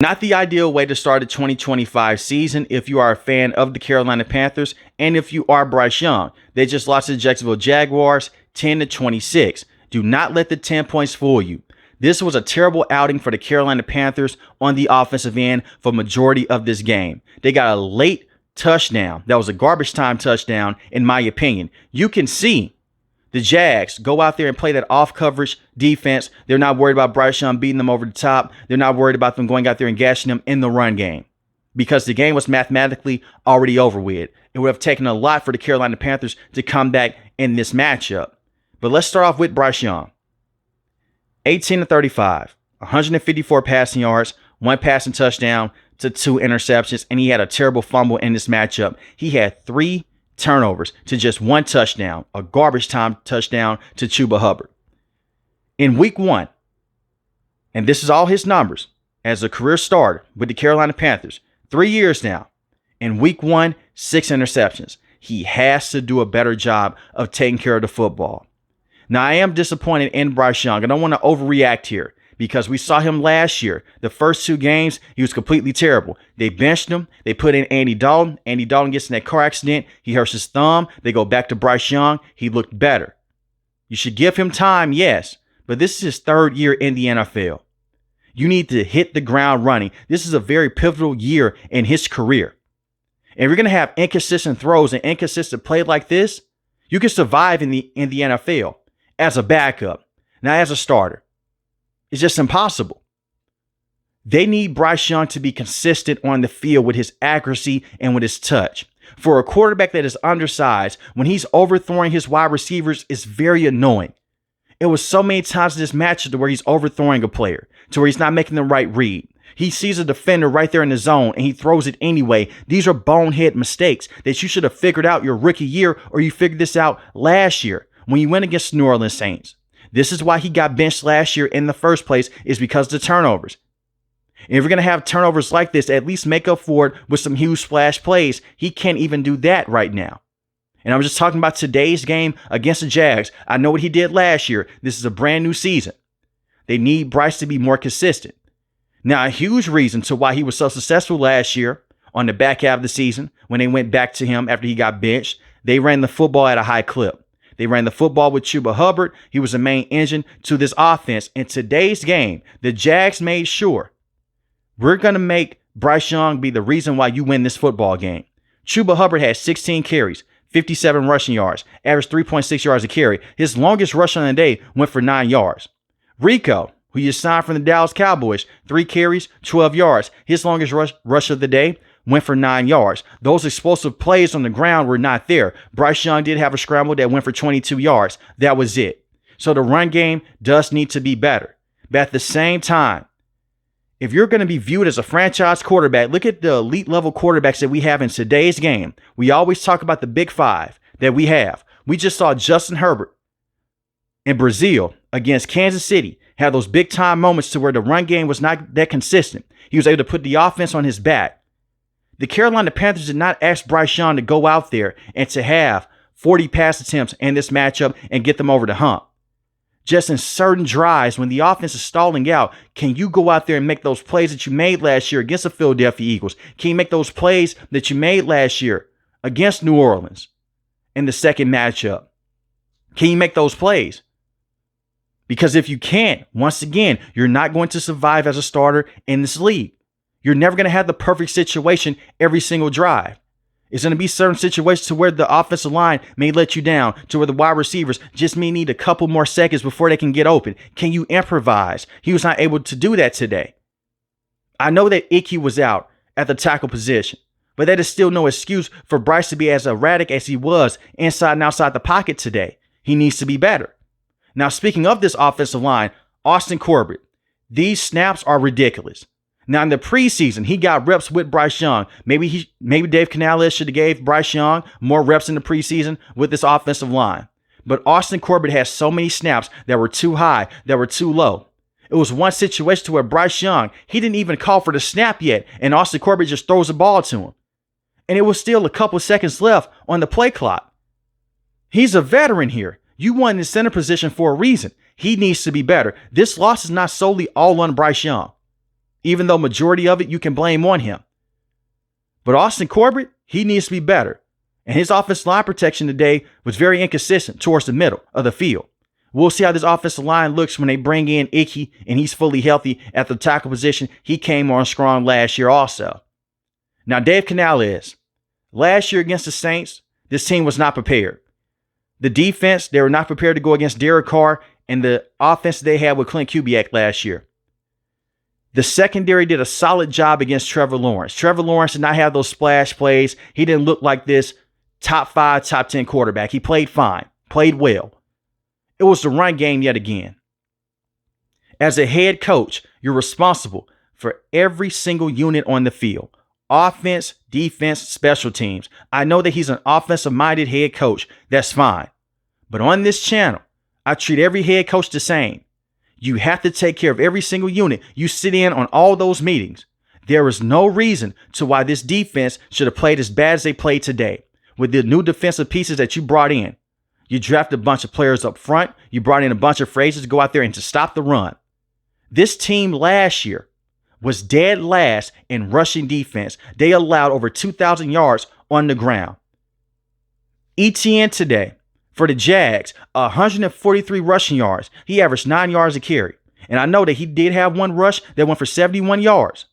Not the ideal way to start a 2025 season if you are a fan of the Carolina Panthers and if you are Bryce Young. They just lost to the Jacksonville Jaguars 10-26. Do not let the 10 points fool you. This was a terrible outing for the Carolina Panthers on the offensive end for majority of this game. They got a late touchdown. That was a garbage time touchdown, in my opinion. You can see the Jags go out there and play that off coverage defense. They're not worried about Bryce Young beating them over the top. They're not worried about them going out there and gashing them in the run game because the game was mathematically already over with. It would have taken a lot for the Carolina Panthers to come back in this matchup. But let's start off with Bryce Young. 18-35, 154 passing yards, 1 passing touchdown to 2 interceptions, and he had a terrible fumble in this matchup. He had 3 turnovers to just 1 touchdown, a garbage time touchdown to Chuba Hubbard. In week 1, and this is all his numbers as a career starter with the Carolina Panthers, 3 years now. In week 1, 6 interceptions. He has to do a better job of taking care of the football. Now, I am disappointed in Bryce Young. I don't want to overreact here because we saw him last year. The first 2 games, he was completely terrible. They benched him. They put in Andy Dalton. Andy Dalton gets in that car accident. He hurts his thumb. They go back to Bryce Young. He looked better. You should give him time, yes, but this is his 3rd year in the NFL. You need to hit the ground running. This is a very pivotal year in his career. And if you're going to have inconsistent throws and inconsistent play like this, you can survive in the NFL. As a backup, not as a starter. It's just impossible. They need Bryce Young to be consistent on the field with his accuracy and with his touch. For a quarterback that is undersized, when he's overthrowing his wide receivers, it's very annoying. It was so many times in this matchup to where he's overthrowing a player, to where he's not making the right read. He sees a defender right there in the zone and he throws it anyway. These are bonehead mistakes that you should have figured out your rookie year, or you figured this out last year when you went against the New Orleans Saints. This is why he got benched last year in the first place, is because of the turnovers. And if you're going to have turnovers like this, at least make up for it with some huge splash plays. He can't even do that right now. And I'm just talking about today's game against the Jags. I know what he did last year. This is a brand new season. They need Bryce to be more consistent. Now, a huge reason to why he was so successful last year on the back half of the season, when they went back to him after he got benched, they ran the football at a high clip. They ran the football with Chuba Hubbard. He was the main engine to this offense. In today's game, the Jags made sure we're going to make Bryce Young be the reason why you win this football game. Chuba Hubbard had 16 carries, 57 rushing yards, averaged 3.6 yards a carry. His longest rush on the day went for 9 yards. Rico, who you signed from the Dallas Cowboys, 3 carries, 12 yards. His longest rush of the day went for 9 yards. Those explosive plays on the ground were not there. Bryce Young did have a scramble that went for 22 yards. That was it. So the run game does need to be better. But at the same time, if you're going to be viewed as a franchise quarterback, look at the elite level quarterbacks that we have in today's game. We always talk about the big 5 that we have. We just saw Justin Herbert in Brazil against Kansas City have those big time moments to where the run game was not that consistent. He was able to put the offense on his back. The Carolina Panthers did not ask Bryce Young to go out there and to have 40 pass attempts in this matchup and get them over the hump. Just in certain drives, when the offense is stalling out, can you go out there and make those plays that you made last year against the Philadelphia Eagles? Can you make those plays that you made last year against New Orleans in the second matchup? Can you make those plays? Because if you can't, once again, you're not going to survive as a starter in this league. You're never going to have the perfect situation every single drive. It's going to be certain situations to where the offensive line may let you down, to where the wide receivers just may need a couple more seconds before they can get open. Can you improvise? He was not able to do that today. I know that Icky was out at the tackle position, but that is still no excuse for Bryce to be as erratic as he was inside and outside the pocket today. He needs to be better. Now, speaking of this offensive line, Austin Corbett, these snaps are ridiculous. Now, in the preseason, he got reps with Bryce Young. Maybe Dave Canales should have gave Bryce Young more reps in the preseason with this offensive line. But Austin Corbett has so many snaps that were too high, that were too low. It was one situation to where Bryce Young, he didn't even call for the snap yet, and Austin Corbett just throws the ball to him. And it was still a couple seconds left on the play clock. He's a veteran here. You won in center position for a reason. He needs to be better. This loss is not solely all on Bryce Young. even though majority of it you can blame on him. But Austin Corbett, he needs to be better. And his offensive line protection today was very inconsistent towards the middle of the field. We'll see how this offensive line looks when they bring in Icky and he's fully healthy at the tackle position. He came on strong last year also. Now, Dave Canales, last year against the Saints, this team was not prepared. The defense, they were not prepared to go against Derek Carr and the offense they had with Clint Kubiak last year. The secondary did a solid job against Trevor Lawrence. Trevor Lawrence did not have those splash plays. He didn't look like this top 5, top 10 quarterback. He played fine, played well. It was the run game yet again. As a head coach, you're responsible for every single unit on the field. Offense, defense, special teams. I know that he's an offensive-minded head coach. That's fine. But on this channel, I treat every head coach the same. You have to take care of every single unit. You sit in on all those meetings. There is no reason to why this defense should have played as bad as they played today. With the new defensive pieces that you brought in, you drafted a bunch of players up front. You brought in a bunch of phrases to go out there and to stop the run. This team last year was dead last in rushing defense. They allowed over 2,000 yards on the ground. ETN today, for the Jags, 143 rushing yards. He averaged 9 yards a carry. And I know that he did have one rush that went for 71 yards.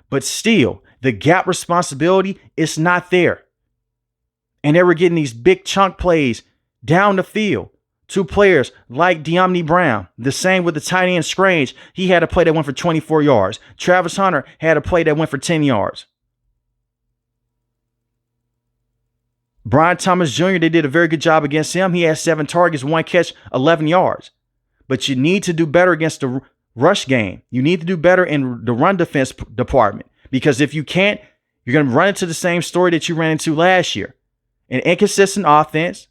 But still, the gap responsibility is not there. And they were getting these big chunk plays down the field. Two players like De'Amon Brown. The same with the tight end Strange. He had a play that went for 24 yards. Travis Hunter had a play that went for 10 yards. Brian Thomas Jr., they did a very good job against him. He had 7 targets, 1 catch, 11 yards. But you need to do better against the rush game. You need to do better in the run defense department. Because if you can't, you're going to run into the same story that you ran into last year. An inconsistent offense,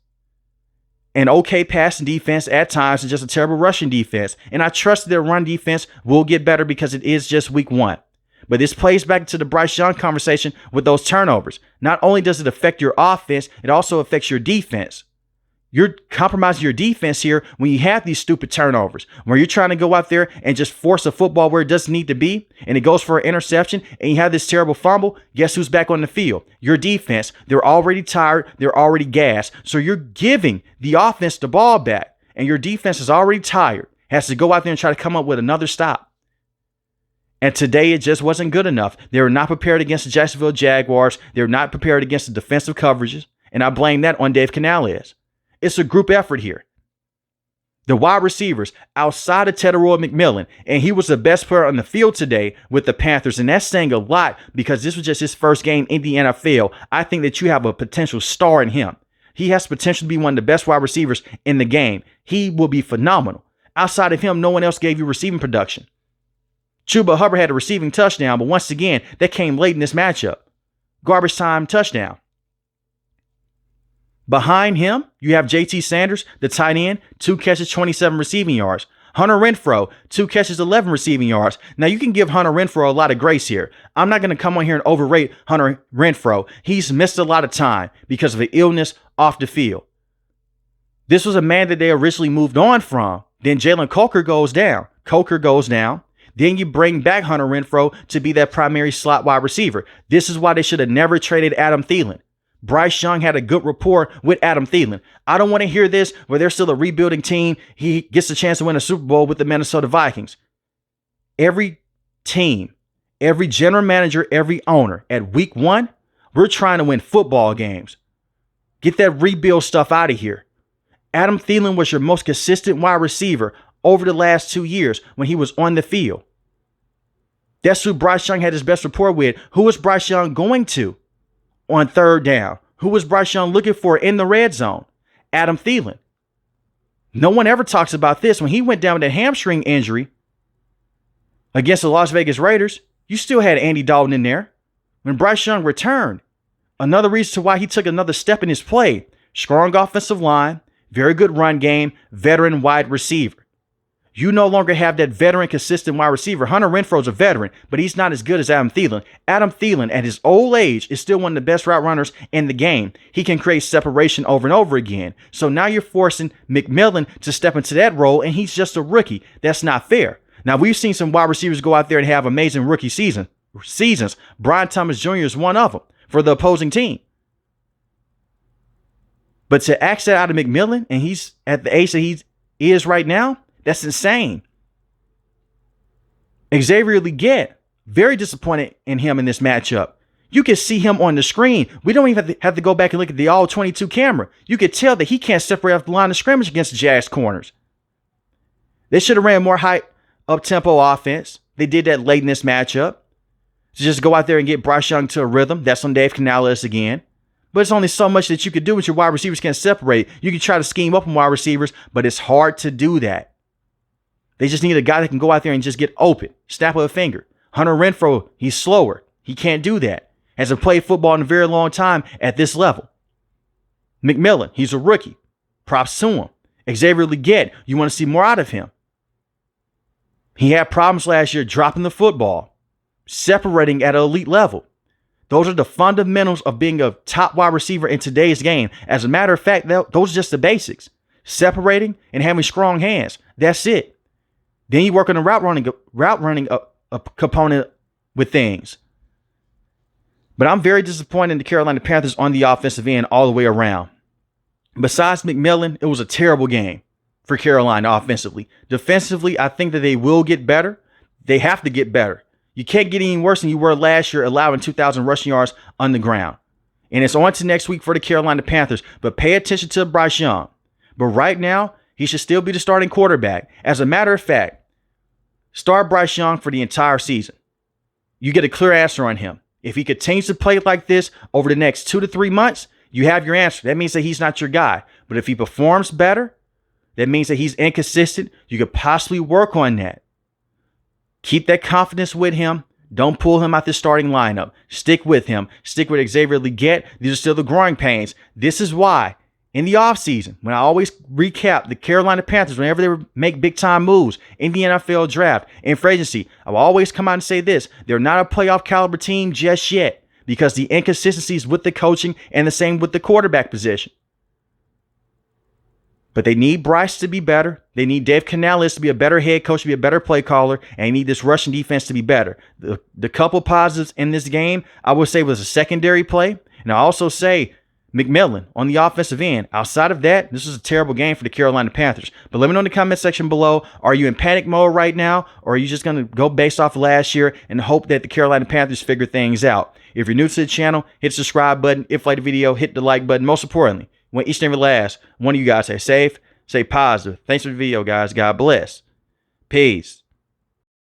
an okay passing defense at times, and just a terrible rushing defense. And I trust their run defense will get better because it is just week 1. But this plays back to the Bryce Young conversation with those turnovers. Not only does it affect your offense, it also affects your defense. You're compromising your defense here when you have these stupid turnovers, where you're trying to go out there and just force a football where it doesn't need to be, and it goes for an interception, and you have this terrible fumble. Guess who's back on the field? Your defense. They're already tired. They're already gassed. So you're giving the offense the ball back, and your defense is already tired, has to go out there and try to come up with another stop. And today, it just wasn't good enough. They were not prepared against the Jacksonville Jaguars. They were not prepared against the defensive coverages. And I blame that on Dave Canales. It's a group effort here. The wide receivers outside of Tedoroy McMillan, and he was the best player on the field today with the Panthers. And that's saying a lot because this was just his first game in the NFL. I think that you have a potential star in him. He has potential to be one of the best wide receivers in the game. He will be phenomenal. Outside of him, no one else gave you receiving production. Chuba Hubbard had a receiving touchdown, but once again, that came late in this matchup. Garbage time touchdown. Behind him, you have JT Sanders, the tight end, 2 catches, 27 receiving yards. Hunter Renfrow, 2 catches, 11 receiving yards. Now, you can give Hunter Renfrow a lot of grace here. I'm not going to come on here and overrate Hunter Renfrow. He's missed a lot of time because of an illness off the field. This was a man that they originally moved on from. Then Jalen Coker goes down. Then you bring back Hunter Renfrow to be that primary slot wide receiver. This is why they should have never traded Adam Thielen. Bryce Young had a good rapport with Adam Thielen. I don't want to hear this where they're still a rebuilding team. He gets a chance to win a Super Bowl with the Minnesota Vikings. Every team, every general manager, every owner at week 1, we're trying to win football games. Get that rebuild stuff out of here. Adam Thielen was your most consistent wide receiver over the last 2 years when he was on the field. That's who Bryce Young had his best rapport with. Who was Bryce Young going to on 3rd down? Who was Bryce Young looking for in the red zone? Adam Thielen. No one ever talks about this. When he went down with a hamstring injury against the Las Vegas Raiders, you still had Andy Dalton in there. When Bryce Young returned, another reason to why he took another step in his play. Strong offensive line, very good run game, veteran wide receiver. You no longer have that veteran, consistent wide receiver. Hunter Renfrow's a veteran, but he's not as good as Adam Thielen. Adam Thielen, at his old age, is still one of the best route runners in the game. He can create separation over and over again. So now you're forcing McMillan to step into that role, and he's just a rookie. That's not fair. Now, we've seen some wide receivers go out there and have amazing rookie seasons. Brian Thomas Jr. is one of them for the opposing team. But to ask that out of McMillan, and he's at the age that he is right now, that's insane. Xavier Legette, very disappointed in him in this matchup. You can see him on the screen. We don't even have to go back and look at the all-22 camera. You could tell that he can't separate off the line of scrimmage against the Jags corners. They should have ran more high up-tempo offense. They did that late in this matchup. To just go out there and get Bryce Young to a rhythm. That's on Dave Canales again. But it's only so much that you could do with your wide receivers can't separate. You can try to scheme up on wide receivers, but it's hard to do that. They just need a guy that can go out there and just get open. Snap of a finger. Hunter Renfrow, he's slower. He can't do that. Hasn't played football in a very long time at this level. McMillan, he's a rookie. Props to him. Xavier Legette, you want to see more out of him. He had problems last year dropping the football, separating at an elite level. Those are the fundamentals of being a top wide receiver in today's game. As a matter of fact, those are just the basics. Separating and having strong hands. That's it. Then you work on the route running a component with things. But I'm very disappointed in the Carolina Panthers on the offensive end all the way around. Besides McMillan, it was a terrible game for Carolina offensively. Defensively, I think that they will get better. They have to get better. You can't get any worse than you were last year, allowing 2,000 rushing yards on the ground. And it's on to next week for the Carolina Panthers. But pay attention to Bryce Young. But right now, he should still be the starting quarterback. As a matter of fact, start Bryce Young for the entire season. You get a clear answer on him. If he continues to play like this over the next 2 to 3 months, you have your answer. That means that he's not your guy. But if he performs better, that means that he's inconsistent. You could possibly work on that. Keep that confidence with him. Don't pull him out the starting lineup. Stick with him. Stick with Xavier Legette. These are still the growing pains. This is why in the offseason, when I always recap the Carolina Panthers, whenever they make big-time moves in the NFL draft, in free agency, I will always come out and say this. They're not a playoff caliber team just yet because the inconsistencies with the coaching and the same with the quarterback position. But they need Bryce to be better. They need Dave Canales to be a better head coach, to be a better play caller, and they need this rushing defense to be better. The couple positives in this game, I would say, was a secondary play. And I also say McMillan on the offensive end. Outside of that, this was a terrible game for the Carolina Panthers. But let me know in the comment section below, are you in panic mode right now, or are you just going to go based off of last year and hope that the Carolina Panthers figure things out? If you're new to the channel, hit the subscribe button. If you like the video, hit the like button. Most importantly, when each and every last one of you guys stay safe, stay positive. Thanks for the video, guys. God bless. Peace.